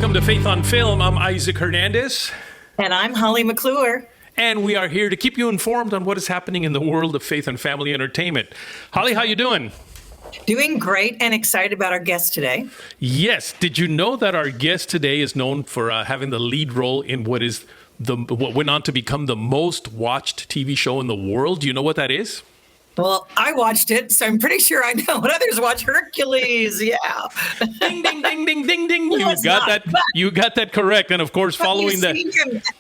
Welcome to Faith on Film. I'm Isaac Hernandez. And I'm Holly McClure. And we are here to keep you informed on what is happening in the world of faith and family entertainment. Holly, how you doing? Doing great and excited about our guest today. Yes. Did you know that our guest today is known for having the lead role in what went on to become the most watched TV show in the world? Do you know what that is? Well, I watched it, so I'm pretty sure I know what others watch. Hercules, yeah. Ding, ding, ding, ding, ding, ding. No, You got that correct. And of course, following that,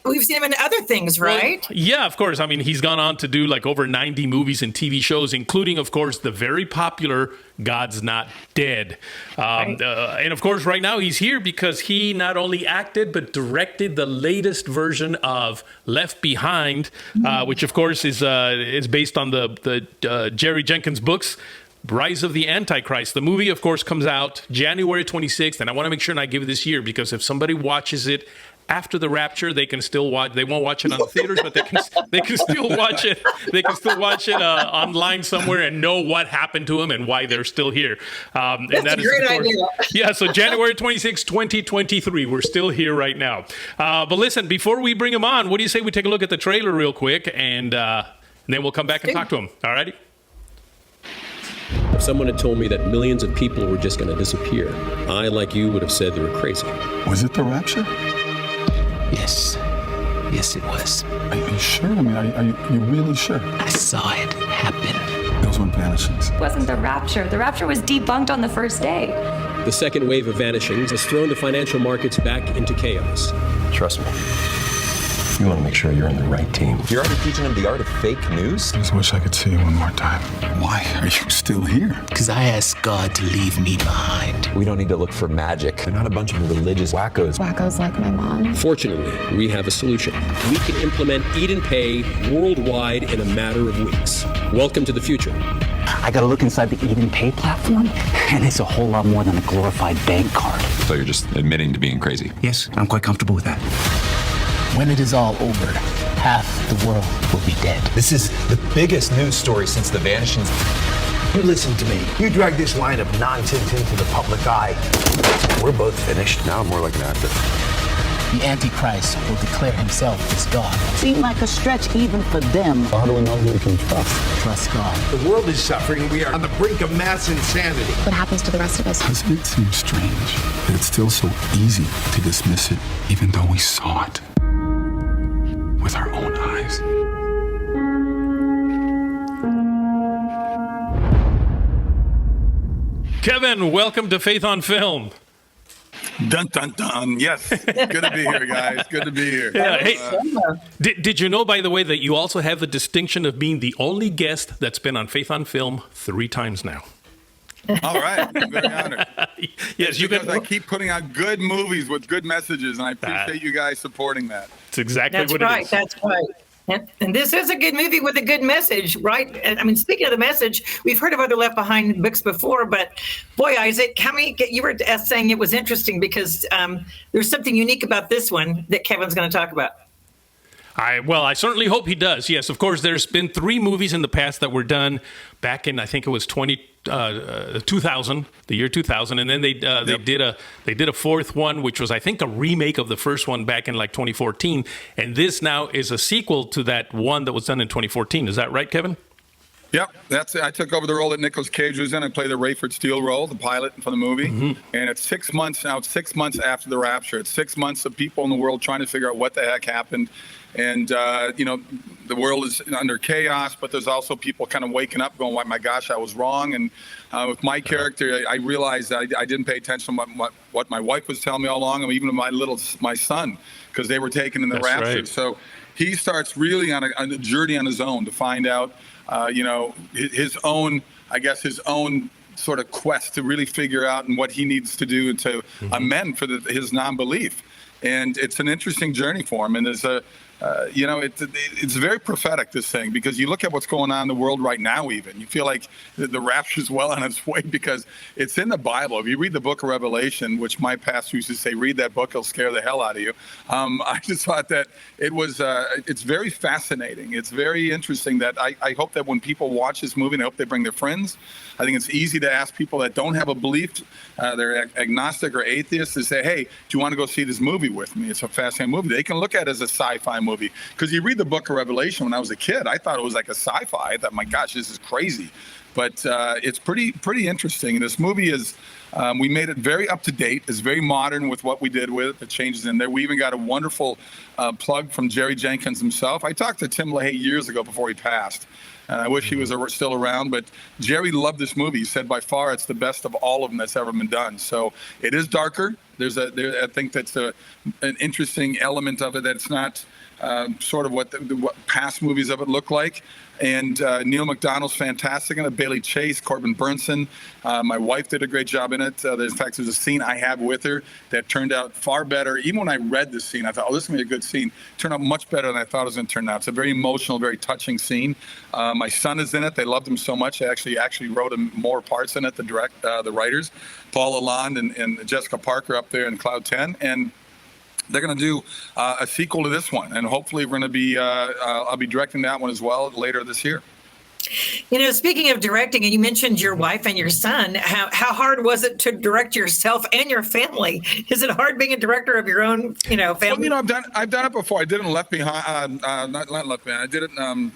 we've seen him in other things, right? Well, yeah, of course. I mean, he's gone on to do like over 90 movies and TV shows, including, of course, the very popular God's Not Dead. Right. And of course, right now he's here because he not only acted, but directed the latest version of Left Behind, which of course is based on the Jerry Jenkins books, Rise of the Antichrist. The movie, of course, comes out January 26th. And I want to make sure and I give it this year because if somebody watches it after the rapture, they can still watch. They won't watch it on the theaters, but they can still watch it. They can still watch it online somewhere and know what happened to them and why they're still here. That's a great idea. Yeah, so January 26, 2023. We're still here right now. But listen, before we bring him on, what do you say we take a look at the trailer real quick, and then we'll come back and talk to him. All righty? If someone had told me that millions of people were just going to disappear, I, like you, would have said they were crazy. Was it the rapture? Yes. Yes, it was. Are you sure? I mean, are you really sure? I saw it happen. Those weren't vanishings. It wasn't the rapture. The rapture was debunked on the first day. The second wave of vanishings has thrown the financial markets back into chaos. Trust me. You want to make sure you're in the right team. You're already teaching them the art of fake news? I just wish I could see you one more time. Why are you still here? Because I asked God to leave me behind. We don't need to look for magic. They're not a bunch of religious wackos. Wackos like my mom. Fortunately, we have a solution. We can implement Eat and Pay worldwide in a matter of weeks. Welcome to the future. I got to look inside the Eat and Pay platform, and it's a whole lot more than a glorified bank card. So you're just admitting to being crazy? Yes, I'm quite comfortable with that. When it is all over, half the world will be dead. This is the biggest news story since the vanishings. You listen to me. You drag this line of nonsense into the public eye. We're both finished. Now I'm more like an actor. The Antichrist will declare himself as God. Seemed like a stretch even for them. How do we know who we can trust? Trust God. The world is suffering. We are on the brink of mass insanity. What happens to the rest of us? Doesn't it seem strange that it's still so easy to dismiss it, even though we saw it with our own eyes? Kevin, welcome to Faith on Film. Dun, dun, dun. Yes. Good to be here, guys. Good to be here. Yeah, hey, did you know, by the way, that you also have the distinction of being the only guest that's been on Faith on Film 3 times now? All right. I'm very honored. Yes, because I keep putting out good movies with good messages, and I appreciate you guys supporting that. That's exactly That's what right. it is. That's right. And this is a good movie with a good message, right? I mean, speaking of the message, we've heard of other Left Behind books before, but boy, Isaac, you were saying it was interesting because there's something unique about this one that Kevin's going to talk about. I certainly hope he does. Yes, of course, there's been 3 movies in the past that were done back in, I think it was 2000, the year 2000, and then they did a 4th one, which was, I think, a remake of the first one back in like 2014, and this now is a sequel to that one that was done in 2014. Is that right, Kevin? Yep, that's it. I took over the role that Nicolas Cage was in. I played the Rayford Steele role, the pilot for the movie. Mm-hmm. And it's 6 months now. It's 6 months after the rapture. It's 6 months of people in the world trying to figure out what the heck happened. And, the world is under chaos, but there's also people kind of waking up going, oh, my gosh, I was wrong. And with my character, I realized that I didn't pay attention to what my wife was telling me all along, and even my son, because they were taken in the rapture. Right. So he starts really on a journey on his own to find out, his own sort of quest to really figure out and what he needs to do to amend for his non-belief. And it's an interesting journey for him. And there's it's very prophetic, this thing, because you look at what's going on in the world right now. Even you feel like the rapture is well on its way because it's in the Bible. If you read the book of Revelation, which my pastor used to say, read that book, it'll scare the hell out of you. I just thought that it's very fascinating. It's very interesting that I hope that when people watch this movie, and I hope they bring their friends. I think it's easy to ask people that don't have a belief, they're agnostic or atheists, to say, hey, do you want to go see this movie with me? It's a fascinating movie. They can look at it as a sci-fi movie. Because you read the book of Revelation, when I was a kid, I thought it was like a sci-fi. I thought, my gosh, this is crazy. But it's pretty interesting. And this movie is, we made it very up to date. It's very modern with what we did with it, the changes in there. We even got a wonderful plug from Jerry Jenkins himself. I talked to Tim LaHaye years ago before he passed. And I wish he was still around, but Jerry loved this movie. He said by far it's the best of all of them that's ever been done. So it is darker. I think that's an interesting element of it, that it's not sort of what past movies of it look like. And Neil McDonald's fantastic in it. Bailey Chase, Corbin Burnson. My wife did a great job in it. In fact, there's a scene I have with her that turned out far better. Even when I read the scene, I thought, oh, this is going to be a good scene. It turned out much better than I thought it was going to turn out. It's a very emotional, very touching scene. My son is in it. They loved him so much. They actually wrote him more parts in it, the writers. Paul Lalonde and Jessica Parker up there in Cloud 10. And they're going to do a sequel to this one, and hopefully we're going to be I'll be directing that one as well later this year. Speaking of directing, and you mentioned your wife and your son, how hard was it to direct yourself and your family? Is it hard being a director of your own, family? Well, I've done it before. I did it in Left Behind, not Left Behind. I did it in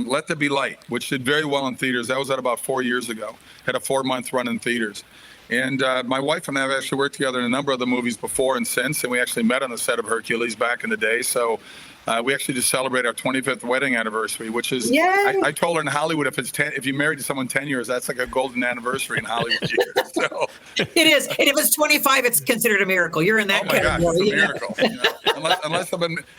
Let There Be Light, which did very well in theaters. That was at about 4 years ago. Had a 4-month run in theaters. And my wife and I have actually worked together in a number of the movies before and since, and we actually met on the set of Hercules back in the day. So we actually just celebrated our 25th wedding anniversary, which is, I told her in Hollywood, if you married someone 10 years, that's like a golden anniversary in Hollywood years. So. It is. And if it's 25, it's considered a miracle. You're in that category. Gosh, it's a miracle.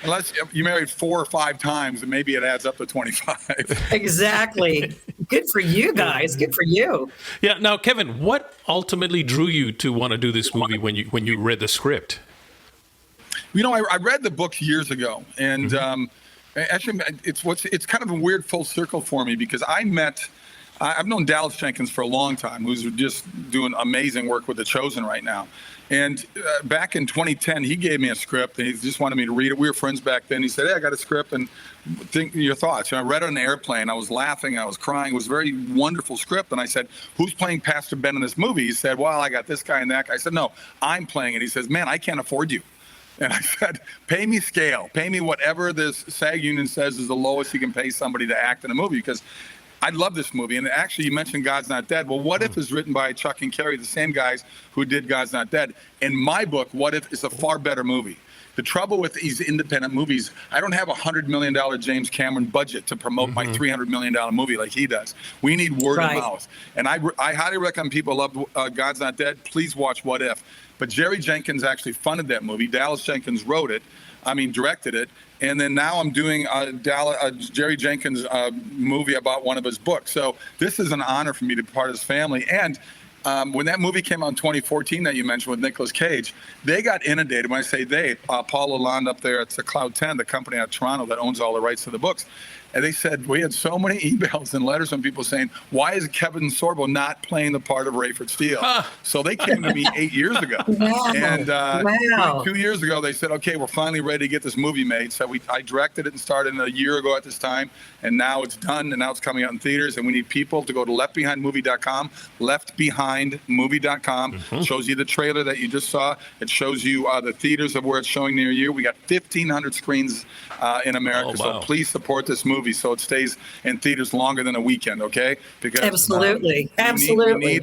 Unless you married 4 or 5 times, then maybe it adds up to 25. Exactly. Good for you guys. Good for you. Yeah. Now, Kevin, what ultimately drew you to want to do this movie when you read the script? I read the book years ago, and actually, it's kind of a weird full circle for me because I've known Dallas Jenkins for a long time, who's just doing amazing work with The Chosen right now. And back in 2010, he gave me a script, and he just wanted me to read it. We were friends back then. He said, hey, I got a script, and think your thoughts. I read it on an airplane. I was laughing. I was crying. It was a very wonderful script. And I said, who's playing Pastor Ben in this movie? He said, well, I got this guy and that guy. I said, no, I'm playing it. He says, man, I can't afford you. And I said, pay me scale. Pay me whatever this SAG union says is the lowest you can pay somebody to act in a movie, because I love this movie. And actually, you mentioned God's Not Dead. Well, What If is written by Chuck and Kerry, the same guys who did God's Not Dead. In my book, What If is a far better movie. The trouble with these independent movies, I don't have a $100 million James Cameron budget to promote my $300 million movie like he does. We need word of mouth. And I highly recommend people love God's Not Dead. Please watch What If. But Jerry Jenkins actually funded that movie. Dallas Jenkins directed it. And then now I'm doing Jerry Jenkins movie about one of his books. So this is an honor for me to be part of his family. And when that movie came out in 2014 that you mentioned with Nicolas Cage, they got inundated. When I say they, Paul Lalonde up there at the Cloud 10, the company out of Toronto that owns all the rights to the books. And they said, we had so many emails and letters from people saying, why is Kevin Sorbo not playing the part of Rayford Steele? So they came to me 8 years ago. Wow. And 2 years ago, they said, okay, we're finally ready to get this movie made. So I directed it and started a year ago at this time. And now it's done, and now it's coming out in theaters. And we need people to go to leftbehindmovie.com, leftbehindmovie.com. It shows you the trailer that you just saw. It shows you the theaters of where it's showing near you. We got 1,500 screens in America. So please support this movie so it stays in theaters longer than a weekend, okay? Because absolutely.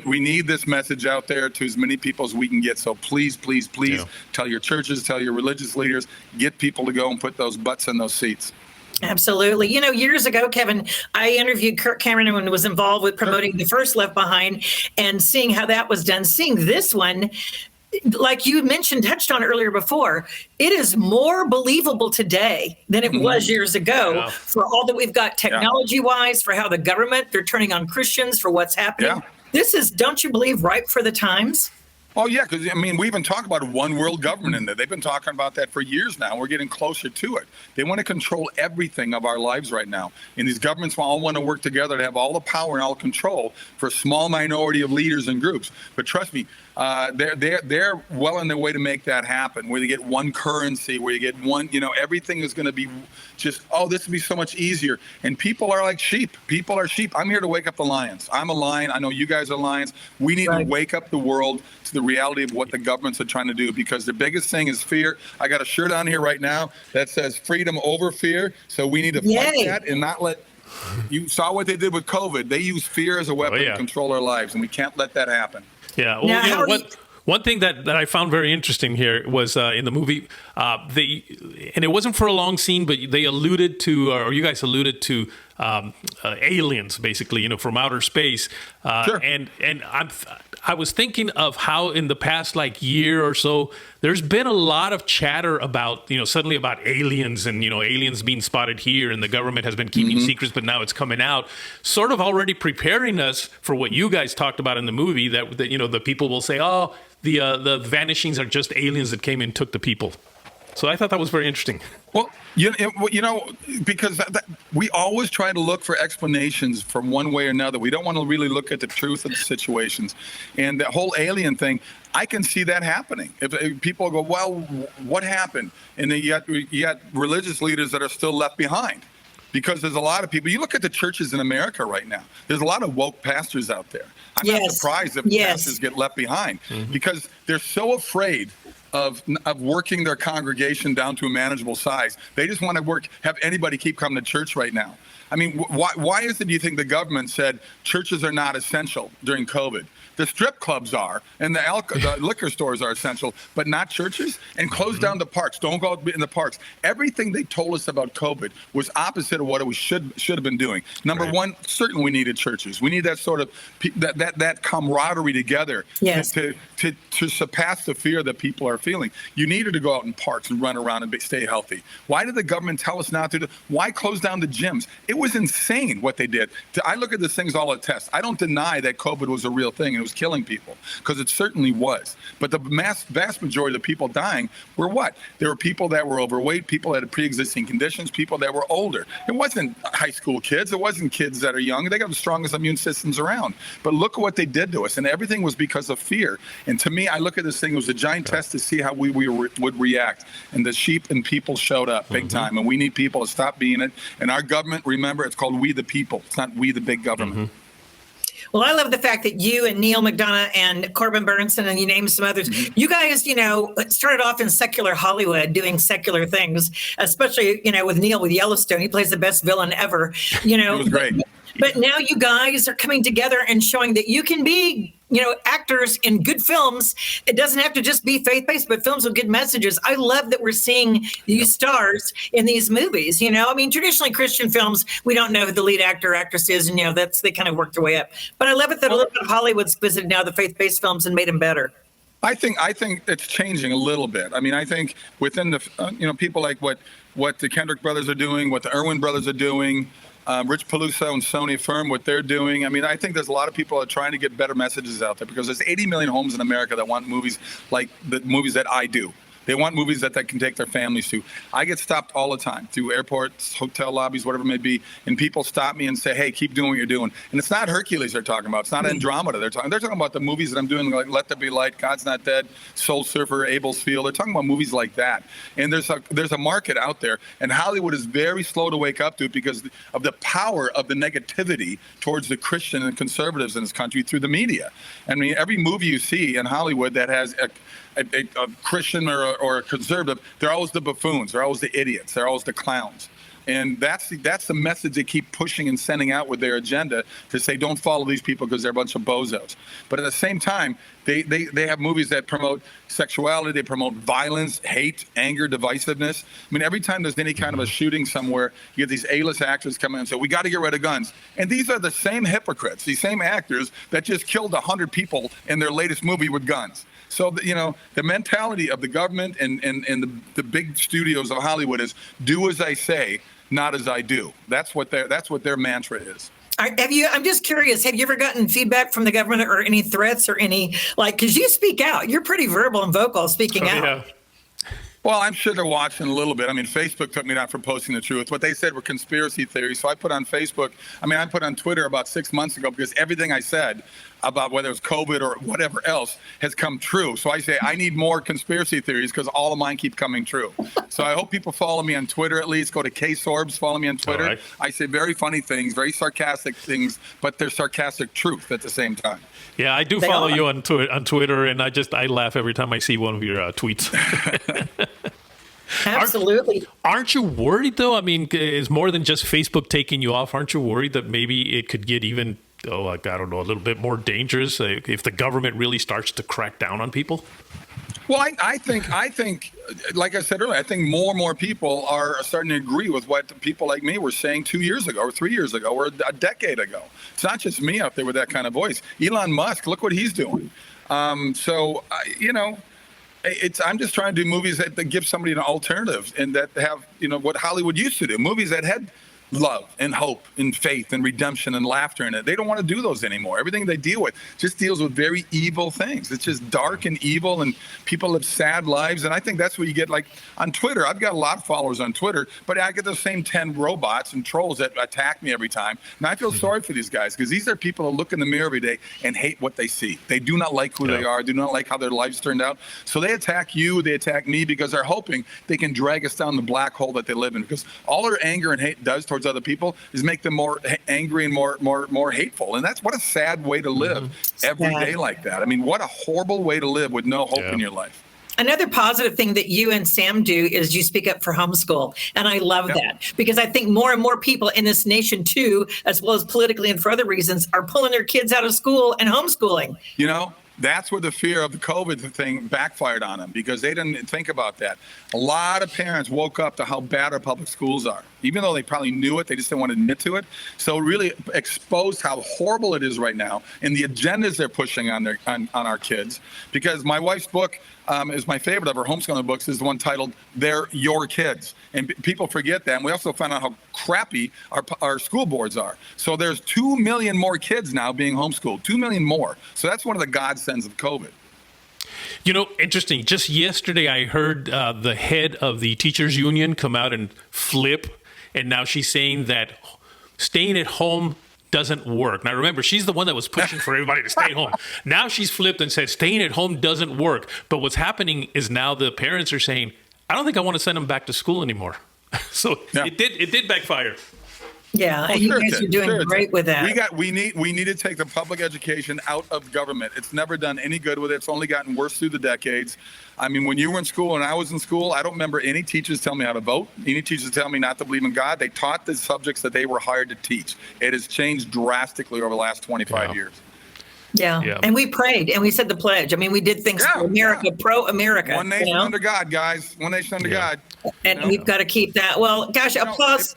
We need this message out there to as many people as we can get. So please tell your churches, tell your religious leaders, get people to go and put those butts in those seats. Absolutely. Years ago, Kevin, I interviewed Kirk Cameron and was involved with promoting the first Left Behind, and seeing how that was done. Seeing this one, like you mentioned, touched on earlier before, it is more believable today than it was years ago for all that we've got technology-wise, for how the government, they're turning on Christians, for what's happening. This is, don't you believe, ripe for the times? Oh, yeah, because, I mean, we even talk about one world government in there. They've been talking about that for years now. We're getting closer to it. They want to control everything of our lives right now. And these governments all want to work together to have all the power and all control for a small minority of leaders and groups. But trust me, they're well on their way to make that happen, where you get one currency, where you get one, everything is going to be just, this would be so much easier. And people are like sheep. People are sheep. I'm here to wake up the lions. I'm a lion. I know you guys are lions. We need to wake up the world to the reality of what the governments are trying to do, because the biggest thing is fear. I got a shirt on here right now that says freedom over fear. So we need to fight that and not let. You saw what they did with COVID. They used fear as a weapon to control our lives, and we can't let that happen. Yeah. Well, one thing that I found very interesting here was in the movie, and it wasn't for a long scene, but they alluded to, or you guys alluded to, aliens, basically, from outer space. Sure. And I was thinking of how in the past year or so, there's been a lot of chatter about, suddenly about aliens and, aliens being spotted here, and the government has been keeping secrets, but now it's coming out, sort of already preparing us for what you guys talked about in the movie, that the people will say, the vanishings are just aliens that came and took the people. So I thought that was very interesting. Well, because we always try to look for explanations from one way or another. We don't want to really look at the truth of the situations. And the whole alien thing, I can see that happening. If people go, well, what happened? And then you got religious leaders that are still left behind. Because there's a lot of people. You look at the churches in America right now. There's a lot of woke pastors out there. I'm not surprised if pastors get left behind, because they're so afraid of working their congregation down to a manageable size. They just want to have anybody keep coming to church right now. I mean, why is it, do you think, the government said churches are not essential during COVID? The strip clubs are, and the liquor stores are essential, but not churches. And close down the parks. Don't go in the parks. Everything they told us about COVID was opposite of what it should have been doing. Number one, certainly we needed churches. We need that sort of that camaraderie together to surpass the fear that people are feeling. You needed to go out in parks and run around and stay healthy. Why did the government tell us not to? Why close down the gyms? It was insane what they did. I look at these things all as tests. I don't deny that COVID was a real thing and it was killing people, because it certainly was. But the vast majority of the people dying were what? There were people that were overweight, people that had pre-existing conditions, people that were older. It wasn't high school kids. It wasn't kids that are young. They got the strongest immune systems around. But look at what they did to us. And everything was because of fear. And to me, I look at this thing, it was a giant test to see how we would react. And the sheep and people showed up big time. And we need people to stop being it. And our government, remember, it's called We the People. It's not we the big government. Well, I love the fact that you and Neil McDonough and Corbin Burnson, and you named some others, you guys, started off in secular Hollywood doing secular things, especially, with Neil with Yellowstone. He plays the best villain ever. It was great. But now you guys are coming together and showing that you can be, actors in good films. It doesn't have to just be faith-based, but films with good messages. I love that we're seeing these stars in these movies. I mean, traditionally Christian films, we don't know who the lead actor or actress is, and they kind of work their way up. But I love it that a little bit of Hollywood's visited now the faith-based films and made them better. I think it's changing a little bit. I mean, I think within the people like what the Kendrick brothers are doing, what the Irwin brothers are doing. Rich Peluso and Sony Affirm, what they're doing. I mean, I think there's a lot of people that are trying to get better messages out there, because there's 80 million homes in America that want movies like the movies that I do. They want movies that they can take their families to. I get stopped all the time through airports, hotel lobbies, whatever it may be, and people stop me and say, hey, keep doing what you're doing. And it's not Hercules they're talking about. It's not Andromeda they're talking about the movies that I'm doing, like Let There Be Light, God's Not Dead, Soul Surfer, Abel's Field. They're talking about movies like that. And there's a market out there, and Hollywood is very slow to wake up to it because of the power of the negativity towards the Christian and conservatives in this country through the media. I mean, every movie you see in Hollywood that has a Christian or a conservative, they're always the buffoons, they're always the idiots, they're always the clowns. And that's the message they keep pushing and sending out with their agenda, to say don't follow these people because they're a bunch of bozos. But at the same time, they have movies that promote sexuality, they promote violence, hate, anger, divisiveness. I mean, every time there's any kind of a shooting somewhere, you get these A-list actors come in and say, we got to get rid of guns. And these are the same hypocrites, these same actors that just killed 100 people in their latest movie with guns. So, the mentality of the government and the big studios of Hollywood is do as I say, not as I do. That's what their mantra is. I'm just curious, have you ever gotten feedback from the government or any threats or any, because you speak out, you're pretty verbal and vocal speaking out. Yeah. Well, I'm sure they're watching a little bit. I mean, Facebook took me down for posting the truth. What they said were conspiracy theories. So I put on Facebook, I put on Twitter about 6 months ago because everything I said about whether it's COVID or whatever else has come true. So I say I need more conspiracy theories because all of mine keep coming true. So I hope people follow me on Twitter at least. Go to K-Sorbs, follow me on Twitter. Right. I say very funny things, very sarcastic things, but they're sarcastic truth at the same time. Yeah, I do follow you on Twitter, and I laugh every time I see one of your tweets. Absolutely. Aren't you worried, though? I mean, it's more than just Facebook taking you off. Aren't you worried that maybe it could get even, a little bit more dangerous if the government really starts to crack down on people? Well, I think, like I said earlier, I think more and more people are starting to agree with what people like me were saying 2 years ago or 3 years ago or a decade ago. It's not just me out there with that kind of voice. Elon Musk, look what he's doing. I'm just trying to do movies that give somebody an alternative and that have, what Hollywood used to do, movies that had love and hope and faith and redemption and laughter in it. They don't want to do those anymore. Everything they deal with just deals with very evil things. It's just dark and evil, and people live sad lives. And I think that's what you get, like on Twitter. I've got a lot of followers on Twitter, but I get those same 10 robots and trolls that attack me every time. And I feel sorry for these guys because these are people that look in the mirror every day and hate what they see. They do not like who they are, do not like how their lives turned out. So they attack you, they attack me because they're hoping they can drag us down the black hole that they live in. Because all their anger and hate does towards other people is make them more angry and more hateful. And that's what a sad way to live every day like that. I mean, what a horrible way to live with no hope in your life. Another positive thing that you and Sam do is you speak up for homeschool. And I love that because I think more and more people in this nation too, as well as politically and for other reasons, are pulling their kids out of school and homeschooling. That's where the fear of the COVID thing backfired on them because they didn't think about that. A lot of parents woke up to how bad our public schools are. Even though they probably knew it, they just didn't want to admit to it. So it really exposed how horrible it is right now and the agendas they're pushing on our kids. Because my wife's book is my favorite of her homeschooling books, is the one titled "They're Your Kids." And people forget that. And we also found out how crappy our school boards are. So there's 2 million more kids now being homeschooled, 2 million more. So that's one of the godsends of COVID. Interesting. Just yesterday, I heard the head of the teachers union come out and flip. And now she's saying that staying at home doesn't work. Now, remember, she's the one that was pushing for everybody to stay at home. Now she's flipped and said staying at home doesn't work. But what's happening is now the parents are saying, I don't think I want to send them back to school anymore. So it did backfire. Yeah, you guys are doing great with that. We need to take the public education out of government. It's never done any good with it. It's only gotten worse through the decades. I mean, when you were in school and I was in school, I don't remember any teachers telling me how to vote. Any teachers telling me not to believe in God. They taught the subjects that they were hired to teach. It has changed drastically over the last 25 years. Yeah, and we prayed and we said the pledge. I mean, we did things for America, pro-America. One nation under God, guys. One nation under God. And we've got to keep that. Well, gosh, applause.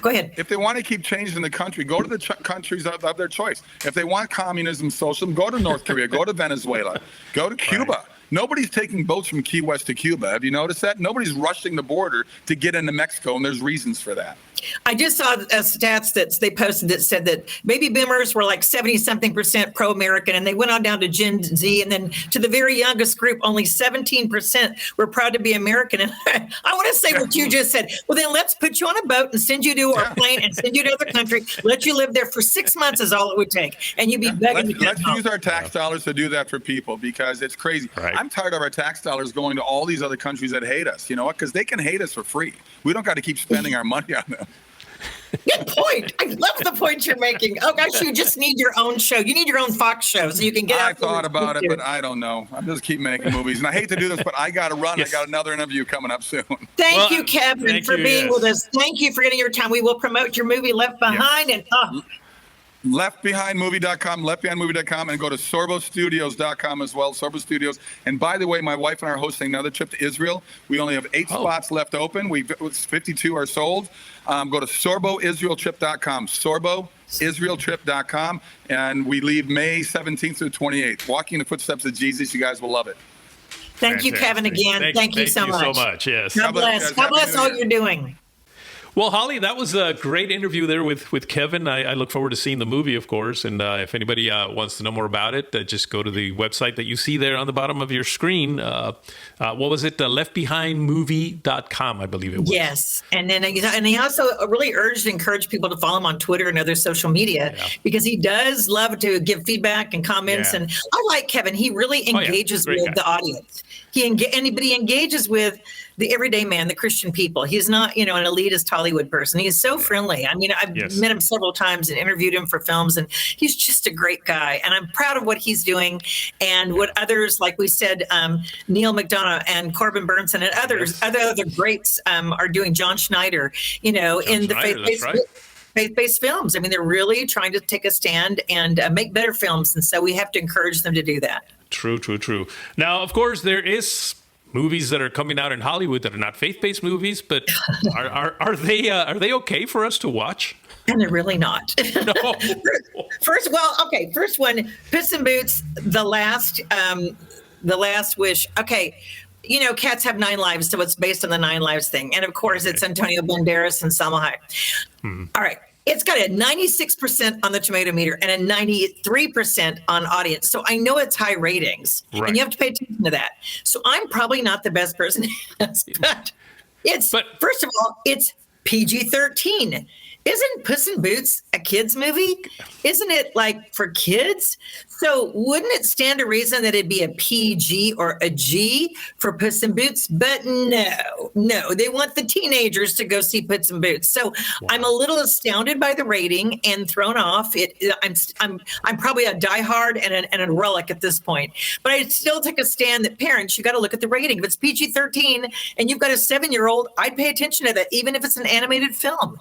Go ahead. If they want to keep changing the country, go to the countries of their choice. If they want communism, socialism, go to North Korea, go to Venezuela, go to Cuba. Right. Nobody's taking boats from Key West to Cuba. Have you noticed that? Nobody's rushing the border to get into Mexico, and there's reasons for that. I just saw stats that they posted that said that baby boomers were like 70-something% pro-American, and they went on down to Gen Z, and then to the very youngest group, only 17% were proud to be American. And I want to say what you just said. Well, then let's put you on a boat and send you to our plane and send you to another country. Let you live there for 6 months is all it would take, and you'd be begging to come Let's home. use our tax dollars to do that for people because it's crazy. Right. I'm tired of our tax dollars going to all these other countries that hate us. You know what? Because they can hate us for free. We don't got to keep spending our money on them. Good point. I love the point you're making. Oh, gosh, you just need your own show. You need your own Fox show so you can get out. I thought about it, but I don't know. I just keep making movies. And I hate to do this, but I got to run. Yes. I got another interview coming up soon. Thank you, Kevin, for being with us. Thank you for getting your time. We will promote your movie Left Behind. And leftbehindmovie.com, and go to sorbostudios.com as well, Sorbo Studios. And by the way, my wife and I are hosting another trip to Israel. We only have 8 spots left open. 52 are sold. Go to sorboisraeltrip.com, sorboisraeltrip.com, and we leave May 17th through 28th. Walking in the footsteps of Jesus. You guys will love it. Thank you, Kevin, again. Thank you so much. Yes. God bless. God bless all you're doing. Well, Holly, that was a great interview there with Kevin. I look forward to seeing the movie, of course. And if anybody wants to know more about it, just go to the website that you see there on the bottom of your screen. What was it? leftbehindmovie.com, I believe it was. Yes. And then he also really urged and encouraged people to follow him on Twitter and other social media because he does love to give feedback and comments. Yeah. And I like Kevin. He really engages with the audience. He engages with the everyday man, the Christian people. He's not, an elitist Hollywood person. He's so friendly. I mean, I've met him several times and interviewed him for films, and he's just a great guy. And I'm proud of what he's doing and what others, like we said, Neil McDonough and Corbin Burnson and other greats are doing. John Schneider, in the faith-based films. I mean, they're really trying to take a stand and make better films. And so we have to encourage them to do that. True. Now, of course, there is movies that are coming out in Hollywood that are not faith-based movies, but are they okay for us to watch? And they're really not. No. First one, Puss in Boots, The Last Wish. Okay. Cats have 9 lives, so it's based on the 9 lives thing. And of course, it's Antonio Banderas and Salma Hayek. All right. It's got a 96% on the tomato meter and a 93% on audience. So I know it's high ratings, and you have to pay attention to that. So I'm probably not the best person to ask, but first of all, it's PG-13. Isn't Puss in Boots a kid's movie? Isn't it like for kids? So wouldn't it stand to reason that it'd be a PG or a G for Puss in Boots? But no, they want the teenagers to go see Puss in Boots. So I'm a little astounded by the rating and thrown off. I'm probably a diehard and a relic at this point. But I still take a stand that parents, you got to look at the rating. If it's PG-13 and you've got a 7-year-old, I'd pay attention to that, even if it's an animated film.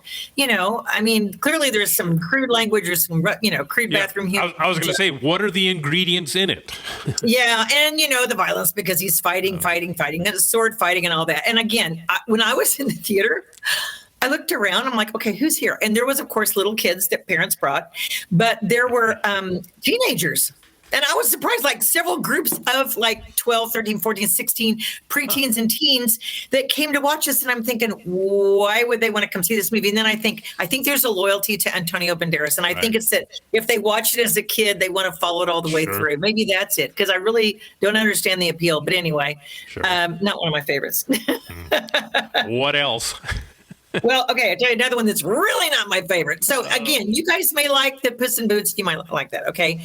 I mean, clearly there's some crude language or some, crude bathroom humor. I was going to say, what are the ingredients in it? Yeah, and, the violence because he's fighting, and sword fighting and all that. And again, when I was in the theater, I looked around, I'm like, okay, who's here? And there was, of course, little kids that parents brought, but there were teenagers. And I was surprised, like several groups of like 12, 13, 14, 16 preteens and teens that came to watch us. And I'm thinking, why would they want to come see this movie? And then I think there's a loyalty to Antonio Banderas. And I think it's that if they watched it as a kid, they want to follow it all the way through. Maybe that's it, because I really don't understand the appeal. But anyway, not one of my favorites. What else? Well, okay, I'll tell you another one that's really not my favorite. So again, you guys may like the Puss in Boots. You might like that, okay?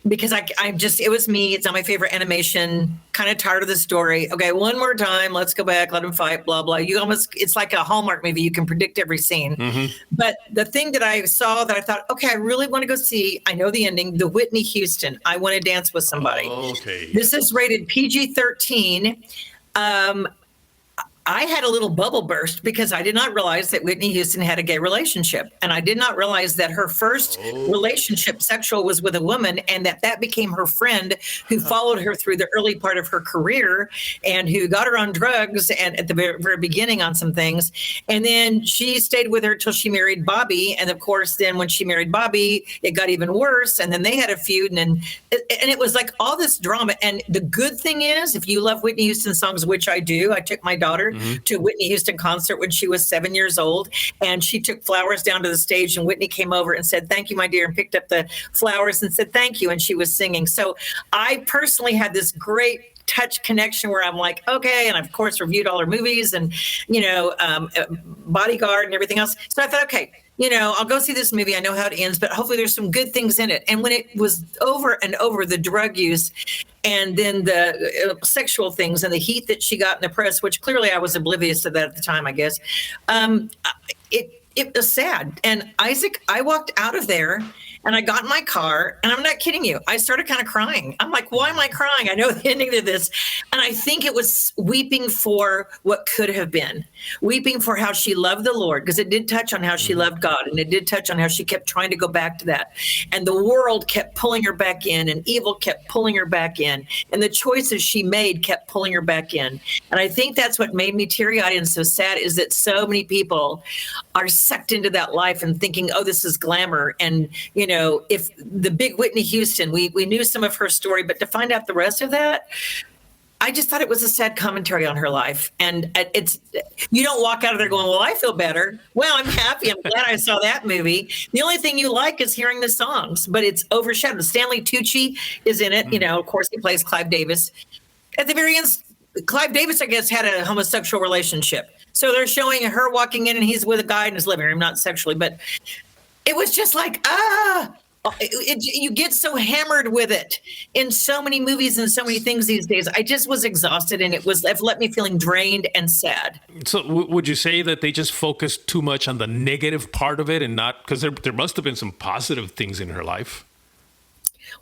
Because it was me. It's not my favorite animation. Kind of tired of the story. Okay, one more time. Let's go back. Let them fight. Blah blah. It's like a Hallmark movie. You can predict every scene. But the thing that I saw that I thought, okay, I really want to go see. I know the ending. The Whitney Houston. I Want to Dance with Somebody. Okay. This is rated PG-13. I had a little bubble burst because I did not realize that Whitney Houston had a gay relationship. And I did not realize that her first relationship sexual was with a woman, and that became her friend who followed her through the early part of her career and who got her on drugs and at the very beginning on some things. And then she stayed with her till she married Bobby. And of course, then when she married Bobby, it got even worse. And then they had a feud, and it was like all this drama. And the good thing is, if you love Whitney Houston songs, which I do, I took my daughter to a Whitney Houston concert when she was 7 years old, and she took flowers down to the stage, and Whitney came over and said, "Thank you, my dear," and picked up the flowers and said, "Thank you." And she was singing. So I personally had this great touch connection where I'm like, okay. And of course reviewed all her movies and, Bodyguard and everything else. So I thought, okay, I'll go see this movie. I know how it ends, but hopefully there's some good things in it. And when it was over and over, the drug use and then the sexual things and the heat that she got in the press, which clearly I was oblivious to that at the time, I guess, it was sad. And Isaac, I walked out of there and I got in my car, and I'm not kidding you, I started kind of crying. I'm like, why am I crying? I know the ending to this. And I think it was weeping for what could have been, weeping for how she loved the Lord, because it did touch on how she loved God, and it did touch on how she kept trying to go back to that. And the world kept pulling her back in, and evil kept pulling her back in, and the choices she made kept pulling her back in. And I think that's what made me teary-eyed and so sad, is that so many people are sucked into that life and thinking, oh, this is glamour. And, if the big Whitney Houston, we knew some of her story, but to find out the rest of that, I just thought it was a sad commentary on her life. And you don't walk out of there going, well, I feel better. Well, I'm happy. I'm glad I saw that movie. The only thing you like is hearing the songs, but it's overshadowed. Stanley Tucci is in it. You know, of course, he plays Clive Davis. At the very end, Clive Davis, I guess, had a homosexual relationship. So they're showing her walking in and he's with a guy in his living room, not sexually, but it was just like, you get so hammered with it in so many movies and so many things these days. I just was exhausted, and it left me feeling drained and sad. So would you say that they just focused too much on the negative part of it and not, because there must have been some positive things in her life?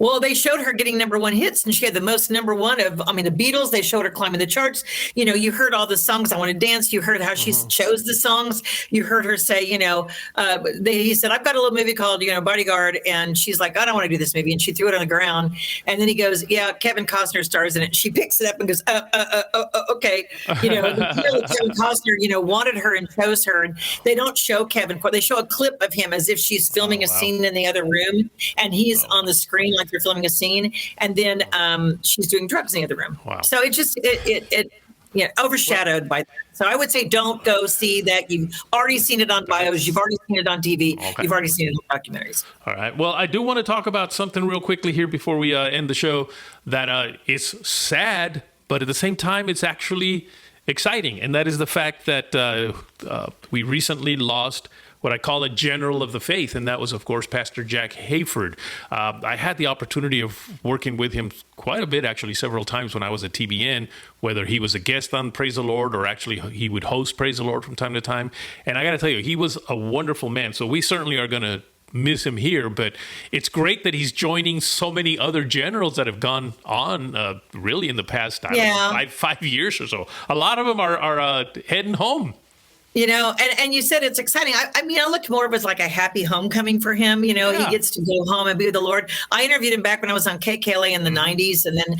Well, they showed her getting #1 hits, and she had the most #1 of, the Beatles. They showed her climbing the charts. You know, you heard all the songs, I Want to Dance. You heard how she chose the songs. You heard her say, he said, I've got a little movie called, Bodyguard. And she's like, I don't want to do this movie. And she threw it on the ground. And then he goes, yeah, Kevin Costner stars in it. She picks it up and goes, okay. Kevin Costner, wanted her and chose her. And they don't show Kevin. They show a clip of him as if she's filming a scene in the other room. And he's on the screen like they're filming a scene, and then she's doing drugs in the other room. Wow. So it just overshadowed by that. So I would say don't go see that. You've already seen it on bios. You've already seen it on TV. Okay. You've already seen it in documentaries. All right. Well, I do want to talk about something real quickly here before we end the show that is sad, but at the same time, it's actually exciting. And that is the fact that we recently lost what I call a general of the faith, and that was, of course, Pastor Jack Hayford. I had the opportunity of working with him quite a bit, actually, several times when I was at TBN, whether he was a guest on Praise the Lord or actually he would host Praise the Lord from time to time. And I got to tell you, he was a wonderful man. So we certainly are going to miss him here, but it's great that he's joining so many other generals that have gone on really in the past 5 years or so. A lot of them are heading home. And you said it's exciting. I looked more of as like a happy homecoming for him. He gets to go home and be with the Lord. I interviewed him back when I was on KKLA in the 90s, and then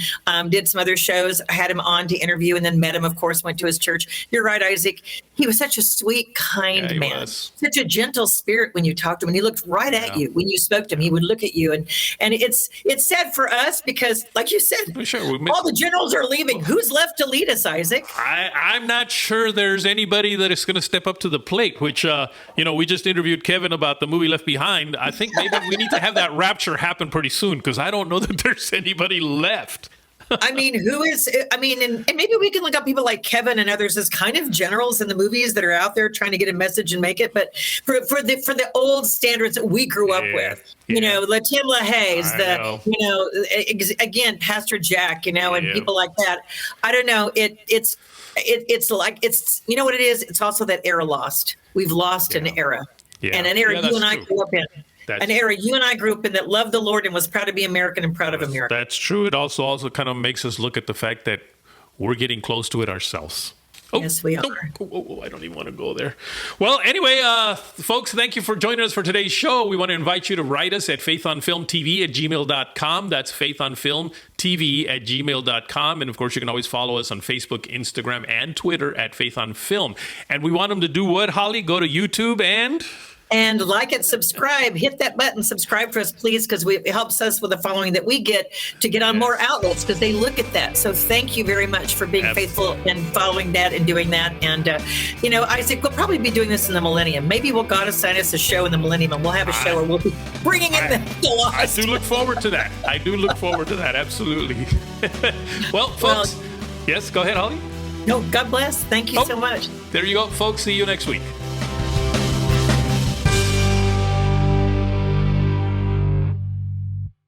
did some other shows. I had him on to interview, and then met him, of course, went to his church. You're right, Isaac. He was such a sweet, kind man. Such a gentle spirit when you talked to him. And he looked right at you when you spoke to him. He would look at you. And it's sad for us because, like you said, all the generals are leaving. Who's left to lead us, Isaac? I'm not sure there's anybody that is going to step up to the plate, which, we just interviewed Kevin about the movie Left Behind. I think maybe we need to have that rapture happen pretty soon, because I don't know that there's anybody left. And maybe we can look up people like Kevin and others as kind of generals in the movies that are out there trying to get a message and make it. But for the old standards that we grew up with, Latim LaHaye's, again, Pastor Jack, and people like that. I don't know. It's you know what it is? It's also that era lost. We've lost an era, and an era you and I grew up in. An era you and I grew up in that loved the Lord and was proud to be American and proud of America. That's true. It also kind of makes us look at the fact that we're getting close to it ourselves. Yes, we are. I don't even want to go there. Well, anyway, folks, thank you for joining us for today's show. We want to invite you to write us at faithonfilmtv@gmail.com. That's faithonfilmtv@gmail.com. And, of course, you can always follow us on Facebook, Instagram, and Twitter at Faith on Film. And we want them to do what, Holly? Go to YouTube and like it, subscribe, hit that button, subscribe to us, please, because it helps us with the following that we get to get on more outlets, because they look at that. So thank you very much for being faithful and following that and doing that. And, Isaac, we'll probably be doing this in the millennium. Maybe we'll God assign us a show in the millennium, and we'll have a show where we'll be bringing in the lost. I do look forward to that. Absolutely. Well, folks, yes, go ahead, Holly. No, God bless. Thank you so much. There you go, folks. See you next week.